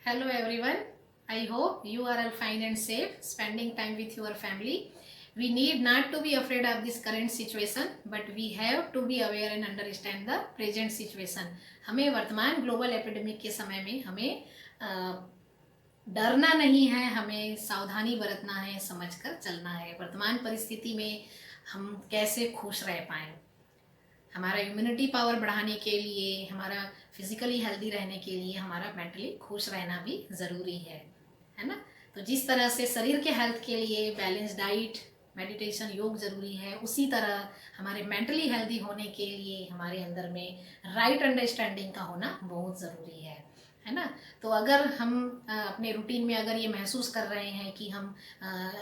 Hello everyone. I hope you are all fine and safe, spending time with your family. We need not to be afraid of this current situation, but we have to be aware and understand the present situation. हमें वर्तमान global epidemic के समय में हमें डरना नहीं है, हमें सावधानी बरतना है, समझकर चलना है। वर्तमान परिस्थिति में हम कैसे खुश रह पाएँ, हमारा इम्यूनिटी पावर बढ़ाने के लिए, हमारा फिजिकली हेल्दी रहने के लिए, हमारा मेंटली खुश रहना भी ज़रूरी है ना। तो जिस तरह से शरीर के हेल्थ के लिए बैलेंस डाइट, मेडिटेशन, योग ज़रूरी है, उसी तरह हमारे मेंटली हेल्दी होने के लिए हमारे अंदर में राइट अंडरस्टैंडिंग का होना बहुत ज़रूरी है ना। तो अगर हम अपने रूटीन में अगर ये महसूस कर रहे हैं कि हम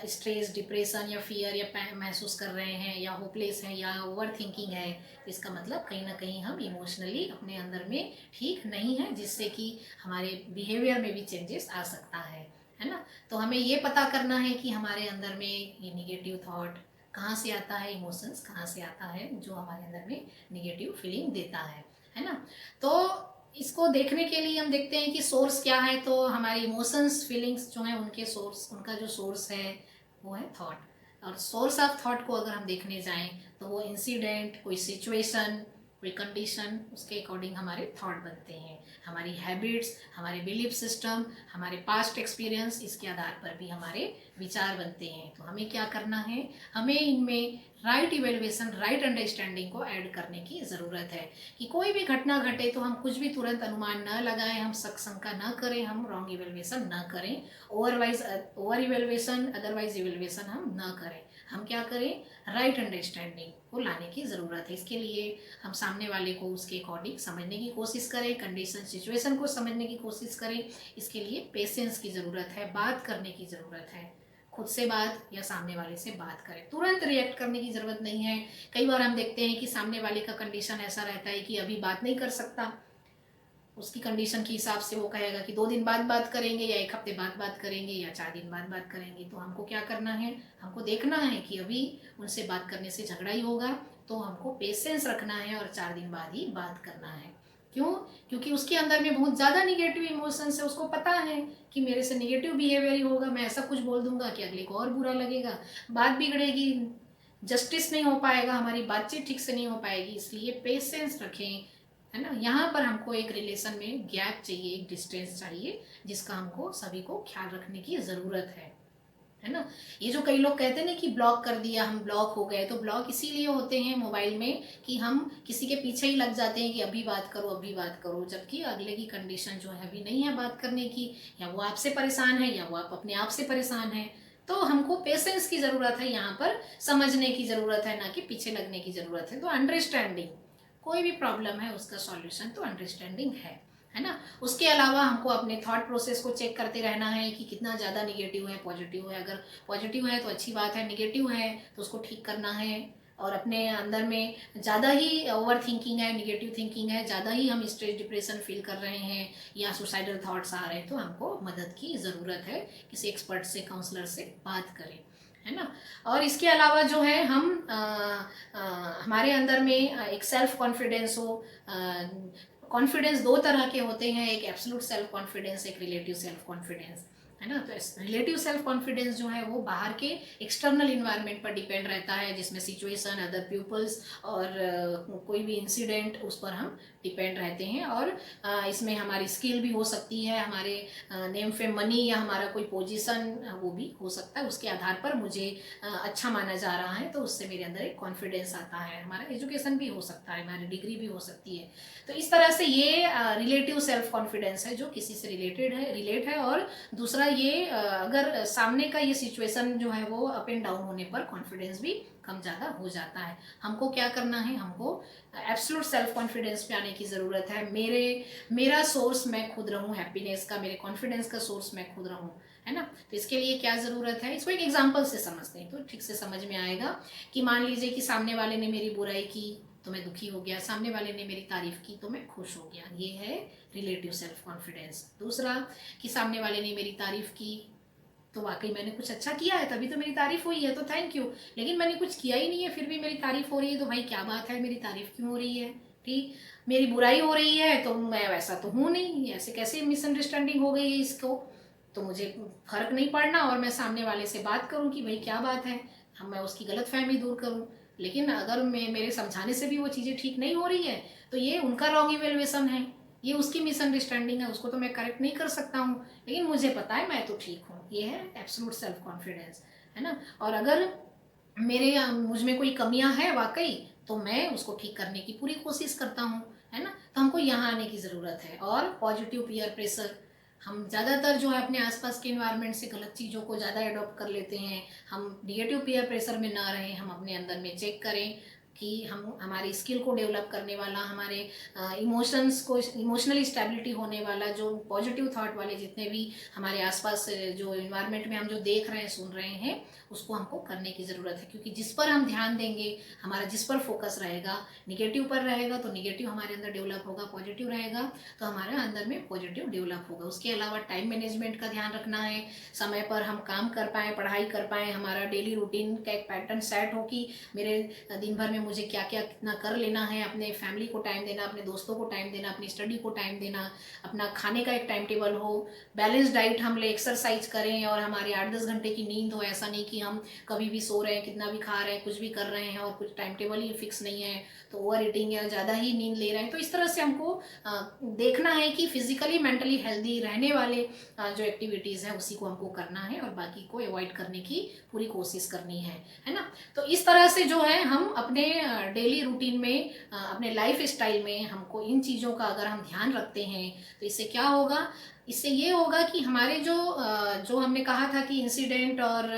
स्ट्रेस, डिप्रेशन या फियर या महसूस कर रहे हैं, या होपलेस हैं, या ओवर थिंकिंग है, तो इसका मतलब कहीं ना कहीं हम इमोशनली अपने अंदर में ठीक नहीं है, जिससे कि हमारे बिहेवियर में भी चेंजेस आ सकता है ना। तो हमें ये पता करना है कि हमारे अंदर में ये निगेटिव थॉट कहाँ से आता है, इमोशंस कहाँ से आता है जो हमारे अंदर में निगेटिव फीलिंग देता है ना। तो इसको देखने के लिए हम देखते हैं कि सोर्स क्या है। तो हमारे इमोशंस, फीलिंग्स जो है, उनके सोर्स, उनका जो सोर्स है वो है थॉट। और सोर्स ऑफ थॉट को अगर हम देखने जाएं तो वो इंसिडेंट, कोई सिचुएशन, कोई कंडीशन, उसके अकॉर्डिंग हमारे थॉट बनते हैं। हमारी हैबिट्स, हमारे बिलीफ सिस्टम, हमारे पास्ट एक्सपीरियंस, इसके आधार पर भी हमारे विचार बनते हैं। तो हमें क्या करना है, हमें इनमें राइट इवेल्युएशन, राइट अंडरस्टैंडिंग को ऐड करने की ज़रूरत है। कि कोई भी घटना घटे तो हम कुछ भी तुरंत अनुमान न लगाएं, हम शंका न करें, हम रॉन्ग इवेल्युएशन न करें, ओवर इवेल्युएशन, अदरवाइज इवेल्युएशन हम न करें। हम क्या करें, राइट अंडरस्टैंडिंग को लाने की ज़रूरत है। इसके लिए हम सामने वाले को उसके अकॉर्डिंग समझने की कोशिश करें, कंडीशन, सिचुएशन को समझने की कोशिश करें। इसके लिए पेशेंस की ज़रूरत है, बात करने की ज़रूरत है, खुद से बात या सामने वाले से बात करें। तुरंत रिएक्ट करने की ज़रूरत नहीं है। कई बार हम देखते हैं कि सामने वाले का कंडीशन ऐसा रहता है कि अभी बात नहीं कर सकता, उसकी कंडीशन के हिसाब से वो कहेगा कि 2 दिन बाद बात करेंगे, या 1 हफ्ते बाद बात करेंगे, या 4 दिन बाद बात करेंगे। तो हमको क्या करना है, हमको देखना है कि अभी उनसे बात करने से झगड़ा ही होगा, तो हमको पेशेंस रखना है और 4 दिन बाद ही बात करना है। क्यों? क्योंकि उसके अंदर में बहुत ज़्यादा निगेटिव इमोशंस है। उसको पता है कि मेरे से निगेटिव बिहेवियर ही होगा, मैं ऐसा कुछ बोल दूंगा कि अगले को और बुरा लगेगा, बात बिगड़ेगी, जस्टिस नहीं हो पाएगा, हमारी बातचीत ठीक से नहीं हो पाएगी। इसलिए पेशेंस रखें, है ना। यहाँ पर हमको एक रिलेशन में गैप चाहिए, एक डिस्टेंस चाहिए, जिसका हमको सभी को ख्याल रखने की ज़रूरत है ना। ये जो कई लोग कहते हैं ना कि ब्लॉक कर दिया, हम ब्लॉक हो गए, तो ब्लॉक इसीलिए होते हैं मोबाइल में कि हम किसी के पीछे ही लग जाते हैं कि अभी बात करो, अभी बात करो, जबकि अगले की कंडीशन जो है अभी नहीं है बात करने की, या वो आपसे परेशान है, या वो आप अपने आप से परेशान है। तो हमको पेशेंस की ज़रूरत है, यहाँ पर समझने की ज़रूरत है, ना कि पीछे लगने की ज़रूरत है। तो अंडरस्टैंडिंग, कोई भी प्रॉब्लम है उसका सॉल्यूशन तो अंडरस्टैंडिंग है ना। उसके अलावा हमको अपने थॉट प्रोसेस को चेक करते रहना है कि कितना ज़्यादा निगेटिव है, पॉजिटिव है। अगर पॉजिटिव है तो अच्छी बात है, निगेटिव है तो उसको ठीक करना है। और अपने अंदर में ज़्यादा ही ओवर थिंकिंग है, निगेटिव थिंकिंग है, ज़्यादा ही हम स्ट्रेस, डिप्रेशन फील कर रहे हैं, या सुसाइडल थॉट्स आ रहे हैं, तो हमको मदद की ज़रूरत है, किसी एक्सपर्ट से, काउंसलर से बात करें, है ना। और इसके अलावा जो है हम हमारे अंदर में एक सेल्फ कॉन्फिडेंस हो। कॉन्फिडेंस 2 तरह के होते हैं, एक एब्सोल्यूट सेल्फ कॉन्फिडेंस, एक रिलेटिव सेल्फ कॉन्फिडेंस, है ना। तो रिलेटिव सेल्फ कॉन्फिडेंस जो है वो बाहर के एक्सटर्नल इन्वायरमेंट पर डिपेंड रहता है, जिसमें सिचुएशन, अदर पीपल्स और कोई भी इंसिडेंट, उस पर हम डिपेंड रहते हैं। और इसमें हमारी स्किल भी हो सकती है, हमारे नेम फेम, मनी, या हमारा कोई पोजीशन, वो भी हो सकता है। उसके आधार पर मुझे अच्छा माना जा रहा है, तो उससे मेरे अंदर एक कॉन्फिडेंस आता है। हमारा एजुकेशन भी हो सकता है, हमारी डिग्री भी हो सकती है। तो इस तरह से ये रिलेटिव सेल्फ कॉन्फिडेंस है, जो किसी से रिलेट है। और दूसरा ये अगर सामने का ये सिचुएशन जो है वो अप एंड डाउन होने पर कॉन्फिडेंस भी कम ज़्यादा हो जाता है। हमको क्या करना है, हमको एब्सोल्यूट सेल्फ कॉन्फिडेंस पे आने की ज़रूरत है। मेरा सोर्स मैं खुद रहूँ हैप्पीनेस का, मेरे कॉन्फिडेंस का सोर्स मैं खुद रहूँ, है ना। तो इसके लिए क्या ज़रूरत है, इसको एक एग्जाम्पल से समझते हैं तो ठीक से समझ में आएगा। कि मान लीजिए कि सामने वाले ने मेरी बुराई की तो मैं दुखी हो गया, सामने वाले ने मेरी तारीफ की तो मैं खुश हो गया, ये है रिलेटिव सेल्फ कॉन्फिडेंस। दूसरा, कि सामने वाले ने मेरी तारीफ की तो वाकई मैंने कुछ अच्छा किया है, तभी तो मेरी तारीफ हुई है, तो थैंक यू। लेकिन मैंने कुछ किया ही नहीं है, फिर भी मेरी तारीफ हो रही है, तो भाई क्या बात है, मेरी तारीफ क्यों हो रही है, ठीक, मेरी बुराई हो रही है तो मैं वैसा तो हूँ नहीं, ऐसे कैसे मिसअंडरस्टैंडिंग हो गई है इसको, तो मुझे फ़र्क नहीं पड़ना और मैं सामने वाले से बात करूँ कि भाई क्या बात है, हम मैं उसकी गलतफ़हमी दूर करूँ। लेकिन अगर मैं मेरे समझाने से भी वो चीज़ें ठीक नहीं हो रही है, तो ये उनका रॉन्ग इवैल्यूएशन है, ये उसकी मिसअंडरस्टैंडिंग है, उसको तो मैं करेक्ट नहीं कर सकता हूँ, लेकिन मुझे पता है मैं तो ठीक हूँ। ये है एब्सोल्यूट सेल्फ कॉन्फिडेंस, है ना? और अगर मुझ में कोई कमियां हैं वाकई, तो मैं उसको ठीक करने की पूरी कोशिश करता हूँ, है ना? तो हमको यहाँ आने की ज़रूरत है। और पॉजिटिव पीयर प्रेशर, हम ज़्यादातर जो है अपने आसपास के इन्वायरमेंट से गलत चीज़ों को ज़्यादा अडॉप्ट कर लेते हैं। हम निगेटिव पीयर प्रेशर में ना रहें, हम अपने अंदर में चेक करें कि हम हमारी स्किल को डेवलप करने वाला, हमारे इमोशंस को, इमोशनली स्टेबिलिटी होने वाला, जो पॉजिटिव थॉट वाले जितने भी हमारे आसपास जो इन्वायरमेंट में हम जो देख रहे हैं, सुन रहे हैं, उसको हमको करने की ज़रूरत है। क्योंकि जिस पर हम ध्यान देंगे, हमारा जिस पर फोकस रहेगा, निगेटिव पर रहेगा तो निगेटिव हमारे अंदर डेवलप होगा, पॉजिटिव रहेगा तो हमारे अंदर में पॉजिटिव डेवलप होगा। उसके अलावा टाइम मैनेजमेंट का ध्यान रखना है, समय पर हम काम कर पाएँ, पढ़ाई कर पाएँ, हमारा डेली रूटीन का एक पैटर्न सेट हो कि मेरे दिन भर में मुझे क्या क्या कितना कर लेना है, अपने फैमिली को टाइम देना, अपने दोस्तों को टाइम देना, अपनी स्टडी को टाइम देना, अपना खाने का एक टाइम टेबल हो, बैलेंस डाइट हम ले, एक्सरसाइज करें और हमारे 8-10 घंटे की नींद हो। ऐसा नहीं कि हम कभी भी सो रहे हैं, कितना भी खा रहे हैं, कुछ भी कर रहे हैं और कुछ टाइम टेबल ही फिक्स नहीं है, तो ओवर ईटिंग या ज़्यादा ही नींद ले रहे हैं। तो इस तरह से हमको देखना है कि फिजिकली मेंटली हेल्दी रहने वाले जो एक्टिविटीज़ हैं उसी को हमको करना है और बाकी को अवॉइड करने की पूरी कोशिश करनी है ना? तो इस तरह से जो है हम अपने डेली रूटीन में, अपने लाइफ स्टाइल में हमको इन चीज़ों का अगर हम ध्यान रखते हैं, तो इससे क्या होगा, इससे ये होगा कि हमारे जो हमने कहा था कि इंसिडेंट और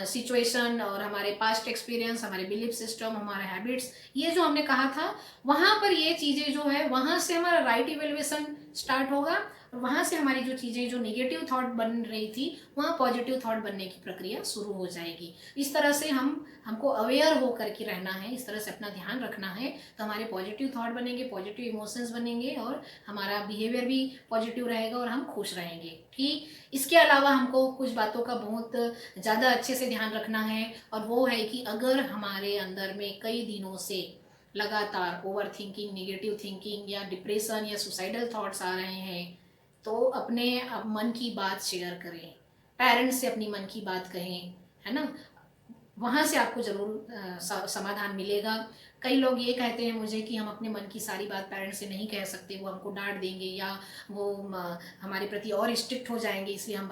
सिचुएशन और हमारे पास्ट एक्सपीरियंस, हमारे बिलीफ सिस्टम, हमारे हैबिट्स, ये जो हमने कहा था, वहाँ पर ये चीज़ें जो है, वहाँ से हमारा राइट इवेल्युएशन स्टार्ट होगा और वहाँ से हमारी जो चीज़ें जो नेगेटिव थॉट बन रही थी, वहाँ पॉजिटिव थॉट बनने की प्रक्रिया शुरू हो जाएगी। इस तरह से हमको अवेयर होकर के रहना है, इस तरह से अपना ध्यान रखना है, तो हमारे पॉजिटिव थॉट बनेंगे, पॉजिटिव इमोशंस बनेंगे और हमारा बिहेवियर भी पॉजिटिव रहेगा और हम खुश रहेंगे। ठीक, इसके अलावा हमको कुछ बातों का बहुत ज़्यादा अच्छे से ध्यान रखना है, और वो है कि अगर हमारे अंदर में कई दिनों से लगातार ओवर थिंकिंग, नेगेटिव थिंकिंग या डिप्रेशन या सुसाइडल थॉट्स आ रहे हैं, तो अपने मन की बात शेयर करें, पेरेंट्स से अपनी मन की बात कहें, है ना? वहाँ से आपको ज़रूर समाधान मिलेगा। कई लोग ये कहते हैं मुझे कि हम अपने मन की सारी बात पेरेंट्स से नहीं कह सकते, वो हमको डांट देंगे या वो हमारे प्रति और स्ट्रिक्ट हो जाएंगे, इसलिए हम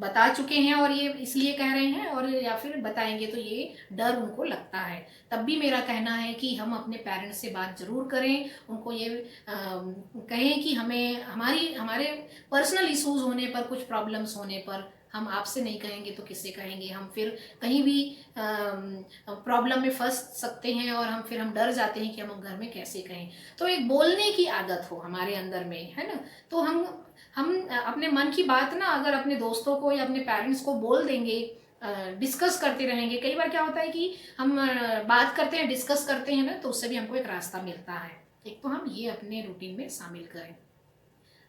बता चुके हैं और ये इसलिए कह रहे हैं, और या फिर बताएंगे तो ये डर उनको लगता है। तब भी मेरा कहना है कि हम अपने पेरेंट्स से बात ज़रूर करें, उनको ये कहें कि हमारे पर्सनल इश्यूज़ होने पर, कुछ प्रॉब्लम्स होने पर हम आपसे नहीं कहेंगे तो किससे कहेंगे, हम फिर कहीं भी प्रॉब्लम में फंस सकते हैं और हम डर जाते हैं कि हम घर में कैसे कहें। तो एक बोलने की आदत हो हमारे अंदर में, है ना? तो हम अपने मन की बात ना अगर अपने दोस्तों को या अपने पेरेंट्स को बोल देंगे, डिस्कस करते रहेंगे। कई बार क्या होता है कि हम बात करते हैं, डिस्कस करते हैं ना, तो उससे भी हमको एक रास्ता मिलता है। एक तो हम ये अपने रूटीन में शामिल करें,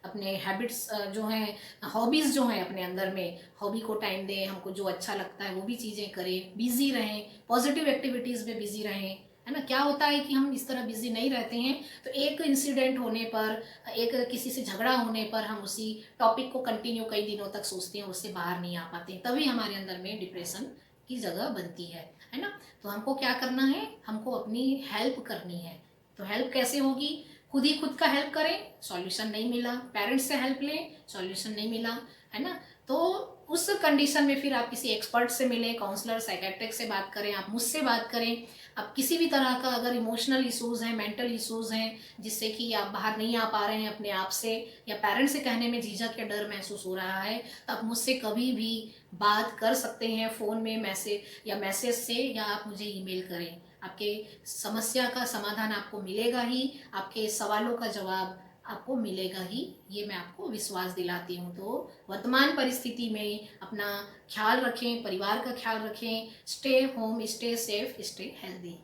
अपने हैबिट्स जो हैं, हॉबीज़ जो हैं अपने अंदर में, हॉबी को टाइम दें, हमको जो अच्छा लगता है वो भी चीज़ें करें, बिज़ी रहें, पॉजिटिव एक्टिविटीज़ में बिज़ी रहें, है ना? क्या होता है कि हम इस तरह बिज़ी नहीं रहते हैं, तो एक इंसिडेंट होने पर, एक किसी से झगड़ा होने पर हम उसी टॉपिक को कंटिन्यू कई दिनों तक सोचते हैं, उससे बाहर नहीं आ पाते, तभी हमारे अंदर में डिप्रेशन की जगह बनती है ना? तो हमको क्या करना है, हमको अपनी हेल्प करनी है। तो हेल्प कैसे होगी? खुद ही खुद का हेल्प करें, सॉल्यूशन नहीं मिला, पेरेंट्स से हेल्प लें, सॉल्यूशन नहीं मिला, है ना? तो उस कंडीशन में फिर आप किसी एक्सपर्ट से मिलें, काउंसलर, साइकेट्रिक से बात करें, आप मुझसे बात करें। आप किसी भी तरह का अगर इमोशनल इश्यूज़ हैं, मेंटल इश्यूज़ हैं, जिससे कि आप बाहर नहीं आ पा रहे हैं अपने आप से, या पेरेंट्स से कहने में झिझक या डर महसूस हो रहा है, तो आप मुझसे कभी भी बात कर सकते हैं, फ़ोन में मैसेज से, या आप मुझे ईमेल करें। आपके समस्या का समाधान आपको मिलेगा ही, आपके सवालों का जवाब आपको मिलेगा ही, ये मैं आपको विश्वास दिलाती हूँ। तो वर्तमान परिस्थिति में अपना ख्याल रखें, परिवार का ख्याल रखें, stay home, stay safe, stay healthy.